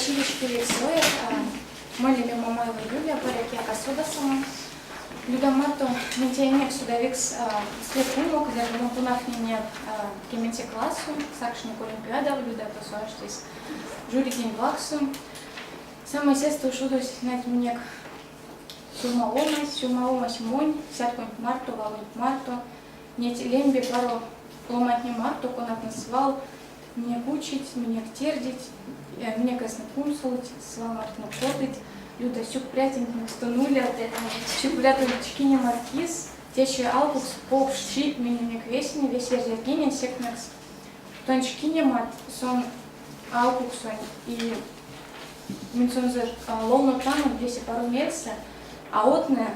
училището лицое, молили мамаева Юлия, поряки акасуда сама. Люда Марто, нетейник судовикс слепунок, для гумапунахнения кементе классу, сакшник олимпиада, люда посуаштис журикин ваксу. Самое сесту шудусь над мне сумаомась монь, сяткунь Марту, валунь Марту, нет лемби пару ломать не Марту, конак насвал, мне кучить, мне ктердить, мне касно кунсулить, свал Мартну кодить. Люда сюк прятинг стунуля, сюк прятинг маркиз, тещи алкукс попши меня квесни, весь верзякиня секнекс. Тончкиня мат сон алкуксон и минцунзер ловно там весь пару месяца, а отне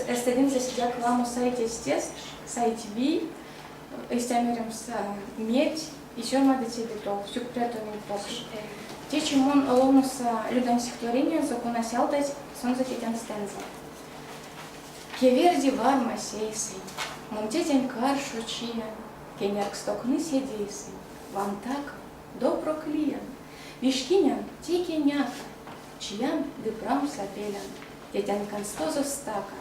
эстедин засидят ламу сайте стест, сайте ви, истямерим с медь, еще надо тебе то, сюк прятинг попши. Те, чем он ломнулся людям стихотворения, закона сялтать, сон затетен стенза. Кеверди варма сейсы, мунтетень каршу чия, кенерк стокны седейсы, вам так добро клиен, вишкиня ти кеняка, чиян дыпрам сапелян, тетян констозов стака,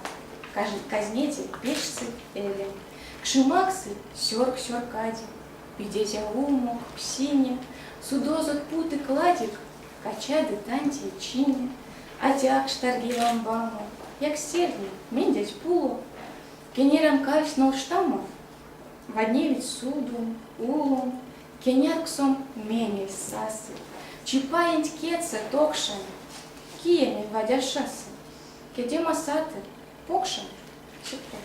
кажет казнете пешцы элем, кшимаксы сёрк сёркади, видетя умок псине, судозот путы кладик, качады танти чине, атяк штарги ламбаму, як серни, мендять пулу, кенерам кальснул штаммов, водневить суду, улум, кенярксом меней сасы, чипаять кеца токшен, киями водя шасы, кедема саты, покшен, чипа.